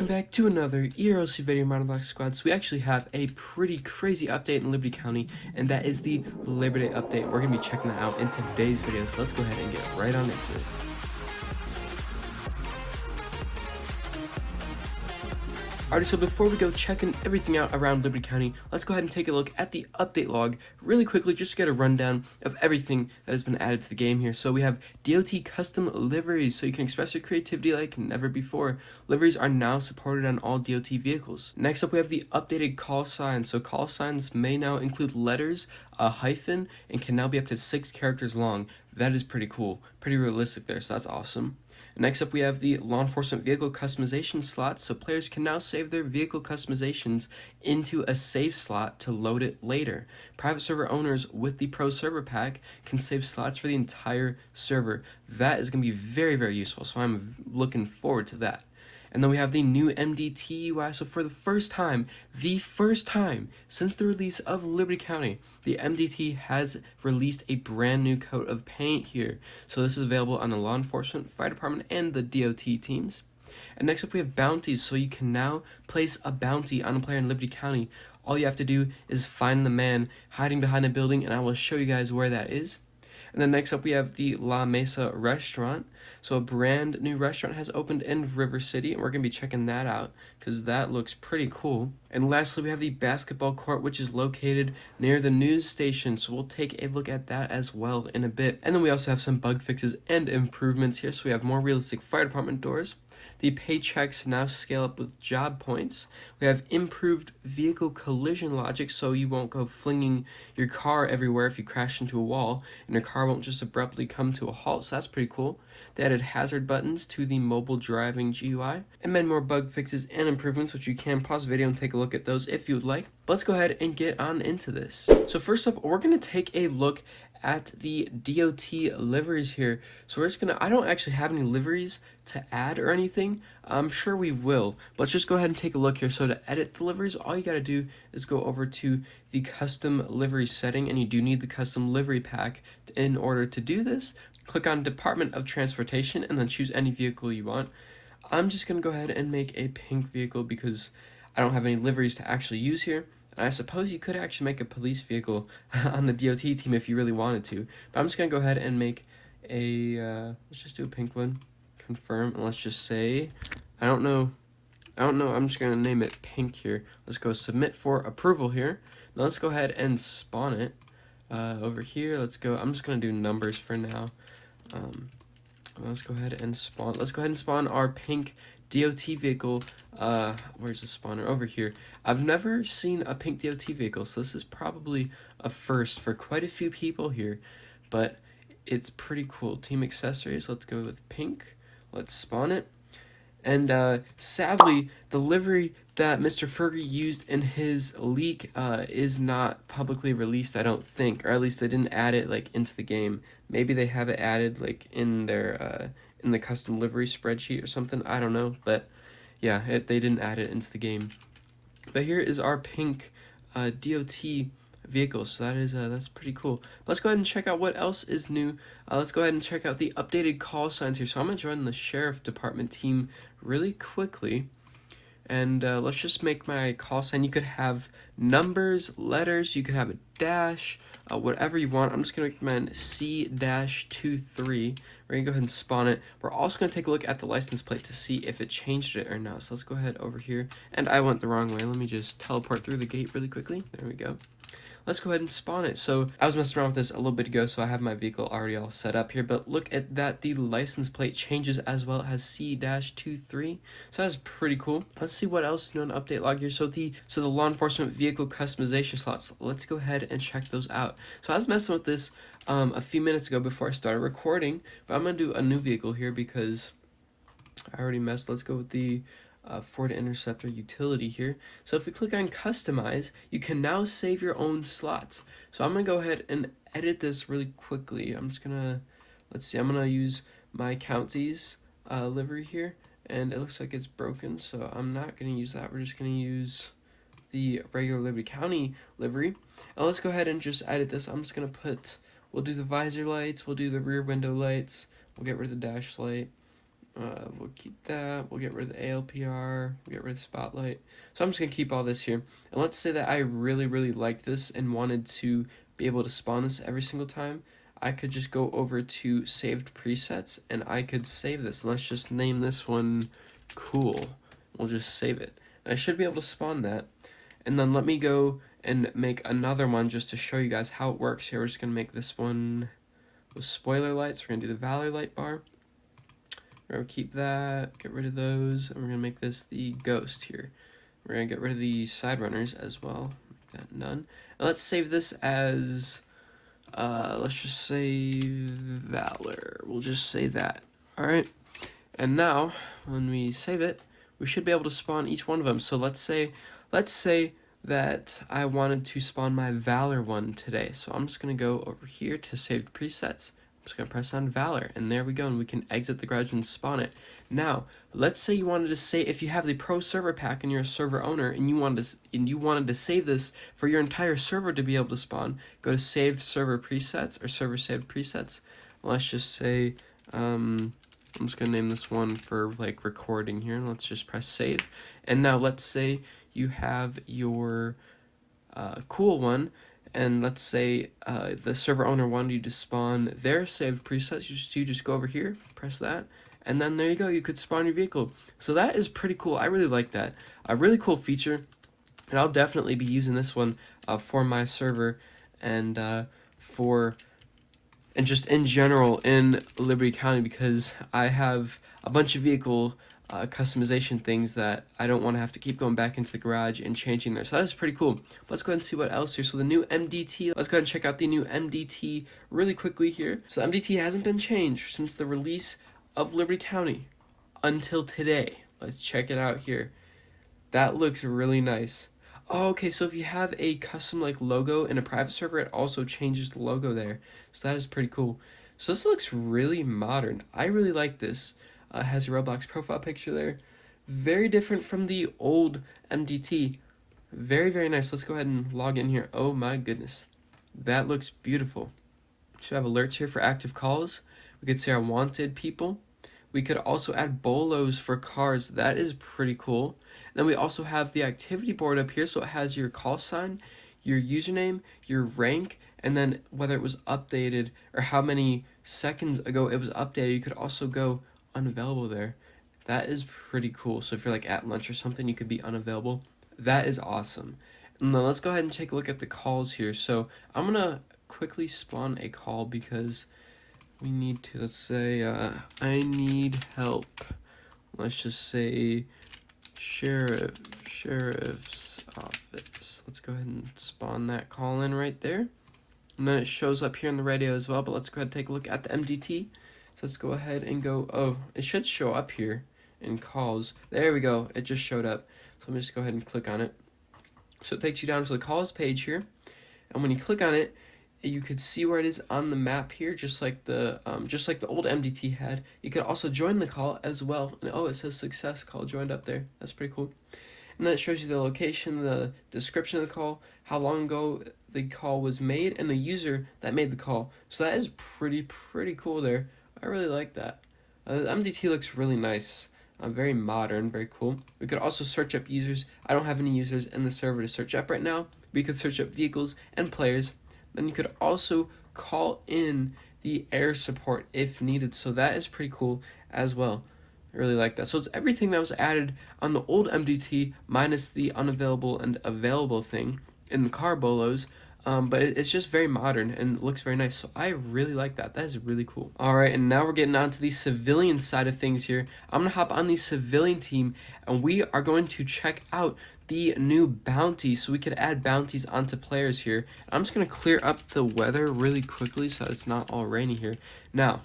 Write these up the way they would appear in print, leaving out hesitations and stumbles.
welcome back to another ERLC video, ModernBlox squad. So we actually have a pretty crazy update in Liberty County, and that is the Labor Day update. We're going to be checking that out in today's video, so let's go ahead and get right on into it. Alright, so before we go checking everything out around Liberty County, let's go ahead and take a look at the update log really quickly, just to get a rundown of everything that has been added to the game here. So we have DOT custom liveries, so you can express your creativity like never before. Liveries are now supported on all DOT vehicles. Next up, we have the updated call signs. So call signs may now include letters, a hyphen, and can now be up to 6 characters long. That is pretty cool, pretty realistic there, so that's awesome. Next up, we have the law enforcement vehicle customization slots, so players can now save their vehicle customizations into a save slot to load it later. Private server owners with the Pro Server Pack can save slots for the entire server. That is going to be very, very useful, so I'm looking forward to that. And then we have the new MDT UI. So for the first time since the release of Liberty County, the MDT has released a brand new coat of paint here. So this is available on the law enforcement, fire department, and the DOT teams. And next up, we have bounties. So you can now place a bounty on a player in Liberty County. All you have to do is find the man hiding behind a building, and I will show you guys where that is. And then next up, we have the La Mesa restaurant. So a brand new restaurant has opened in River City, and we're going to be checking that out because that looks pretty cool. And lastly, we have the basketball court, which is located near the news station. So we'll take a look at that as well in a bit. And then we also have some bug fixes and improvements here. So we have more realistic fire department doors. The paychecks now scale up with job points. We have improved vehicle collision logic, so you won't go flinging your car everywhere if you crash into a wall, and your car won't just abruptly come to a halt, so that's pretty cool. They added hazard buttons to the mobile driving GUI, and many more bug fixes and improvements, which you can pause the video and take a look at those if you would like. But let's go ahead and get on into this. So first up, we're going to take a look at the DOT liveries here. So we're just gonna, I don't actually have any liveries to add or anything. I'm sure we will, but let's just go ahead and take a look here. So to edit the liveries, all you gotta do is go over to the custom livery setting, and you do need the custom livery pack in order to do this. Click on Department of Transportation and then choose any vehicle you want. I'm just gonna go ahead and make a pink vehicle because I don't have any liveries to actually use here. And I suppose you could actually make a police vehicle on the DOT team if you really wanted to. But I'm just going to go ahead and make a, let's just do a pink one. Confirm, and let's just say, I don't know, I'm just going to name it pink here. Let's go submit for approval here. Now let's go ahead and spawn it over here. Let's go, I'm just going to do numbers for now. Let's go ahead and spawn our pink DOT vehicle. Where's the spawner? Over here. I've never seen a pink DOT vehicle, so this is probably a first for quite a few people here, but it's pretty cool. Team accessories, let's go with pink. Let's spawn it. And sadly, the livery that Mr. Fergie used in his leak is not publicly released, I don't think, or at least they didn't add it like into the game. Maybe they have it added like in their in the custom livery spreadsheet or something, I don't know, but yeah, they didn't add it into the game. But here is our pink DOT vehicle, so that is that's pretty cool. Let's go ahead and check out what else is new. Let's go ahead and check out the updated call signs here. So I'm gonna join the sheriff department team really quickly, and let's just make my call sign. You could have numbers, letters, you could have a dash, whatever you want. I'm just going to recommend C-23. We're going to go ahead and spawn it. We're also going to take a look at the license plate to see if it changed it or not. So let's go ahead over here. And I went the wrong way. Let me just teleport through the gate really quickly. There we go. Let's go ahead and spawn it. So I was messing around with this a little bit ago, so I have my vehicle already all set up here, but look at that, the license plate changes as well. It has C-23, so that's pretty cool. Let's see what else is new on the update log here. So the law enforcement vehicle customization slots, let's go ahead and check those out. So I was messing with this a few minutes ago before I started recording, but I'm gonna do a new vehicle here because I already messed. Let's go with the Ford Interceptor utility here. So if we click on customize, you can now save your own slots. So I'm gonna go ahead and edit this really quickly. I'm just gonna, let's see, I'm gonna use my county's livery here, and it looks like it's broken, so I'm not gonna use that. We're just gonna use the regular Liberty County livery. And let's go ahead and just edit this. I'm just gonna put, we'll do the visor lights, we'll do the rear window lights, we'll get rid of the dash light, We'll keep that. We'll get rid of the ALPR. We'll get rid of Spotlight. So I'm just going to keep all this here. And let's say that I really, really liked this and wanted to be able to spawn this every single time. I could just go over to saved presets and I could save this. Let's just name this one Cool. We'll just save it. And I should be able to spawn that. And then let me go and make another one just to show you guys how it works. Here, we're just going to make this one with spoiler lights. We're going to do the Valley light bar. We're going to keep that, get rid of those, and we're going to make this the Ghost here. We're going to get rid of the side runners as well. Make that none. And let's save this as, let's just say Valor. We'll just say that. Alright. And now, when we save it, we should be able to spawn each one of them. So let's say that I wanted to spawn my Valor one today. So I'm just going to go over here to saved presets. I'm just going to press on Valor, and there we go, and we can exit the garage and spawn it. Now, let's say you wanted to say, if you have the Pro Server Pack and you're a server owner, and you wanted to save this for your entire server to be able to spawn, go to Saved Server Presets, or Server Saved Presets. Let's just say, I'm just going to name this one for, like, recording here, and let's just press Save. And now, let's say you have your Cool one, and let's say the server owner wanted you to spawn their saved presets. You just go over here, press that, and then there you go. You could spawn your vehicle. So that is pretty cool. I really like that. A really cool feature, and I'll definitely be using this one for my server and just in general in Liberty County, because I have a bunch of vehicle customization things that I don't want to have to keep going back into the garage and changing there. So that is pretty cool. Let's go ahead and see what else here. So the new MDT, let's go ahead and check out the new MDT really quickly here. So MDT hasn't been changed since the release of Liberty County until today. Let's check it out here. That looks really nice. Oh, okay, so if you have a custom like logo in a private server, it also changes the logo there. So that is pretty cool. So this looks really modern. I really like this. Has your Roblox profile picture there. Very different from the old MDT. Very, very nice. Let's go ahead and log in here. Oh my goodness. That looks beautiful. Should have alerts here for active calls. We could see our wanted people. We could also add bolos for cars. That is pretty cool. And then we also have the activity board up here. So it has your call sign, your username, your rank, and then whether it was updated or how many seconds ago it was updated. You could also go unavailable there. That is pretty cool. So if you're like at lunch or something, you could be unavailable. That is awesome. And then let's go ahead and take a look at the calls here. So I'm gonna quickly spawn a call because we need to. Let's say I need help. Let's just say sheriff's office. Let's go ahead and spawn that call in right there. And then it shows up here in the radio as well. But let's go ahead and take a look at the MDT. So let's go ahead and go, oh, it should show up here in calls. There we go, it just showed up. So let me just go ahead and click on it. So it takes you down to the calls page here. And when you click on it, you could see where it is on the map here, just like the old MDT had. You could also join the call as well. And oh, it says success call joined up there. That's pretty cool. And then it shows you the location, the description of the call, how long ago the call was made, and the user that made the call. So that is pretty cool there. I really like that. MDT looks really nice. Very modern, very cool. We could also search up users. I don't have any users in the server to search up right now. We could search up vehicles and players. Then you could also call in the air support if needed. So that is pretty cool as well. I really like that. So it's everything that was added on the old MDT minus the unavailable and available thing in the car bolos. But it's just very modern and looks very nice. So I really like that. That is really cool. All right, and now we're getting on to the civilian side of things here. I'm going to hop on the civilian team, and we are going to check out the new bounties. So we could add bounties onto players here. I'm just going to clear up the weather really quickly so it's not all rainy here. Now,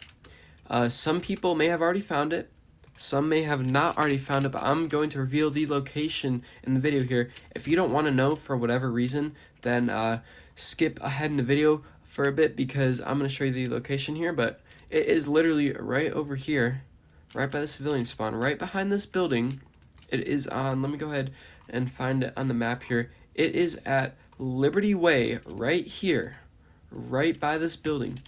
some people may have already found it. Some may have not already found it, but I'm going to reveal the location in the video here. If you don't want to know for whatever reason, then skip ahead in the video for a bit because I'm going to show you the location here, but it is literally right over here, right by the civilian spawn, right behind this building. It is on, let me go ahead and find it on the map here. It is at Liberty Way right here, right by this building.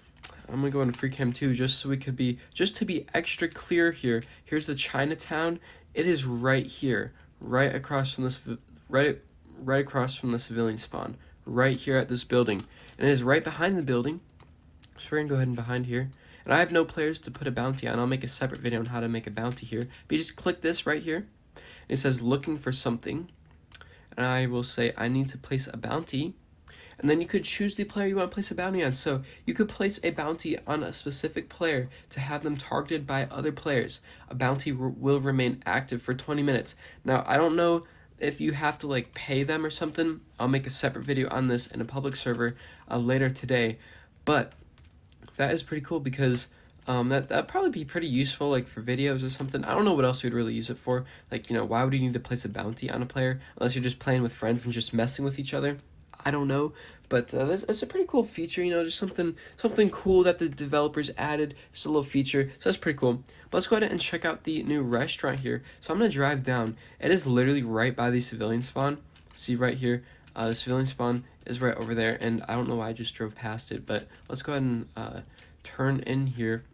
I'm gonna go into free cam 2 just to be extra clear here. Here's the Chinatown. It is right here, right across from this right across from the civilian spawn, right here at this building, and it is right behind the building. So we're gonna go ahead and behind here. And I have no players to put a bounty on. I'll make a separate video on how to make a bounty here. But you just click this right here. It says looking for something. And I will say I need to place a bounty. And then you could choose the player you want to place a bounty on. So you could place a bounty on a specific player to have them targeted by other players. A bounty will remain active for 20 minutes. Now, I don't know if you have to like pay them or something. I'll make a separate video on this in a public server later today. But that is pretty cool because that'd probably be pretty useful like for videos or something. I don't know what else you'd really use it for. Like, you know, why would you need to place a bounty on a player unless you're just playing with friends and just messing with each other? I don't know, but that's a pretty cool feature, you know, just something cool that the developers added, just a little feature, so that's pretty cool. But let's go ahead and check out the new restaurant here. So I'm going to drive down. It is literally right by the civilian spawn. See right here, the civilian spawn is right over there, and I don't know why I just drove past it, but let's go ahead and turn in here.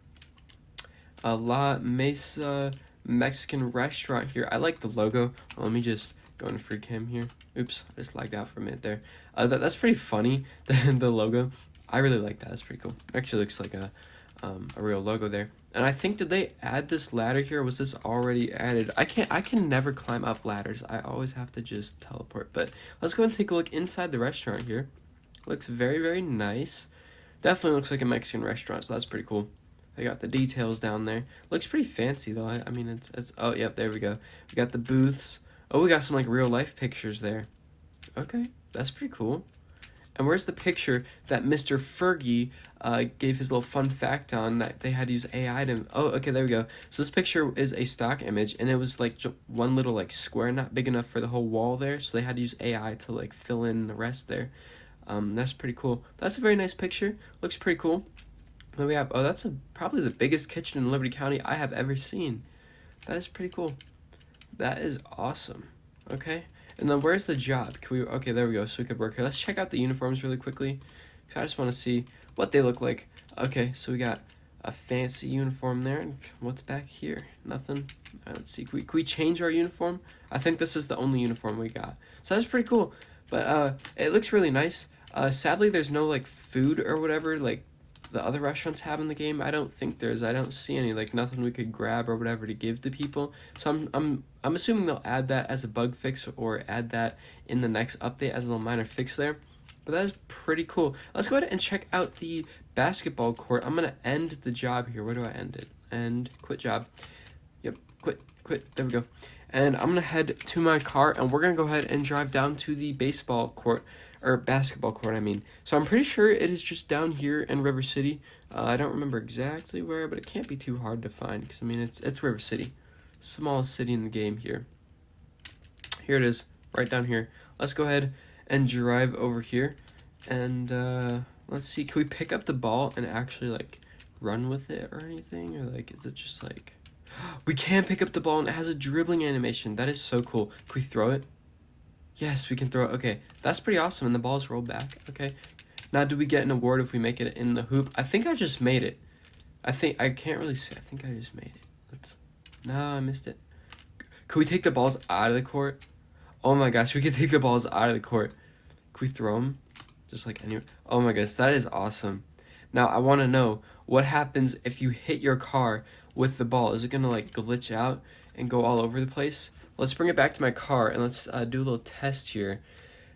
La Mesa Mexican restaurant here. I like the logo. Well, let me just go into free cam here. Oops, I just lagged out for a minute there. That's pretty funny, the logo. I really like that. That's pretty cool. Actually looks like a real logo there. And I think, did they add this ladder here? Or was this already added? I can never climb up ladders. I always have to just teleport. But let's go and take a look inside the restaurant here. Looks very, very nice. Definitely looks like a Mexican restaurant, so that's pretty cool. They got the details down there. Looks pretty fancy though. I mean, it's oh yep, there we go. We got the booths. Oh, we got some like real life pictures there. Okay, that's pretty cool. And where's the picture that Mr. Fergie gave his little fun fact on, that they had to use AI to... Oh, okay, there we go. So this picture is a stock image, and it was like one little like square, not big enough for the whole wall there, so they had to use AI to like fill in the rest there. That's pretty cool. That's a very nice picture. Looks pretty cool. Then we have... Oh, that's probably the biggest kitchen in Liberty County I have ever seen. That is pretty cool. That is awesome. Okay. And then where's the job? Can we... Okay, there we go. So we could work here. Let's check out the uniforms really quickly, because I just want to see what they look like. Okay, so we got a fancy uniform there. And what's back here? Nothing. Let's see. Can we change our uniform? I think this is the only uniform we got. So that's pretty cool. But it looks really nice. Sadly, there's no like food or whatever like the other restaurants have in the game. I don't think there's. I don't see any, like nothing we could grab or whatever to give to people. So I'm assuming they'll add that as a bug fix or add that in the next update as a little minor fix there. But that is pretty cool. Let's go ahead and check out the basketball court. I'm gonna end the job here. Where do I end it? End, quit job. Yep, quit. There we go. And I'm gonna head to my car, and we're gonna go ahead and drive down to the baseball court. Or basketball court, I mean. So I'm pretty sure it is just down here in River City. I don't remember exactly where, but it can't be too hard to find, because I mean it's River City, smallest city in the game here. Here it is, right down here. Let's go ahead and drive over here, and let's see. Can we pick up the ball and actually like run with it or anything, or like is it just like we can pick up the ball and it has a dribbling animation? That is so cool. Can we throw it? Yes, we can throw it. Okay, that's pretty awesome. And the ball's rolled back. Okay. Now, do we get an award if we make it in the hoop? I think I just made it. I can't really see. I think I just made it. No, I missed it. Could we take the balls out of the court? Oh my gosh, we could take the balls out of the court. Could we throw them? Just like anywhere. Oh my gosh, that is awesome. Now, I want to know what happens if you hit your car with the ball. Is it going to like glitch out and go all over the place? Let's bring it back to my car, and let's do a little test here.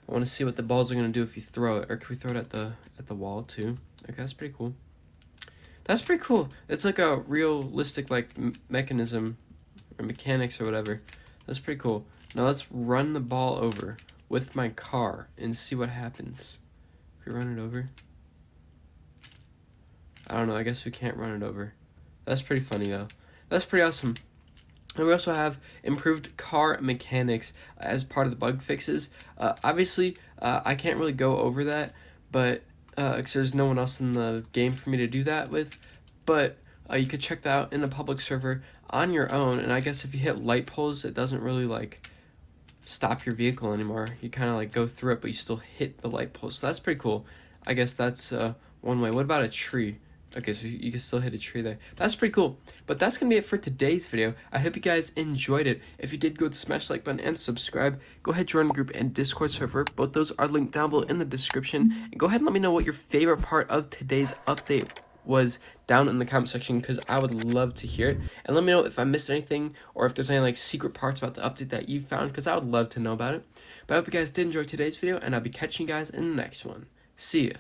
I want to see what the balls are going to do if you throw it. Or can we throw it at the wall, too? Okay, that's pretty cool. That's pretty cool. It's like a realistic, like, mechanism or mechanics or whatever. That's pretty cool. Now let's run the ball over with my car and see what happens. Can we run it over? I don't know. I guess we can't run it over. That's pretty funny, though. That's pretty awesome. And we also have improved car mechanics as part of the bug fixes. Obviously, I can't really go over that, but because there's no one else in the game for me to do that with. But you could check that out in a public server on your own. And I guess if you hit light poles, it doesn't really like stop your vehicle anymore. You kind of like go through it, but you still hit the light poles. So that's pretty cool. I guess that's one way. What about a tree? Okay, so you can still hit a tree there. That's pretty cool. But that's going to be it for today's video. I hope you guys enjoyed it. If you did, go to smash the like button and subscribe. Go ahead, join the group and Discord server. Both those are linked down below in the description. And go ahead and let me know what your favorite part of today's update was down in the comment section, because I would love to hear it. And let me know if I missed anything or if there's any like secret parts about the update that you found, because I would love to know about it. But I hope you guys did enjoy today's video, and I'll be catching you guys in the next one. See ya.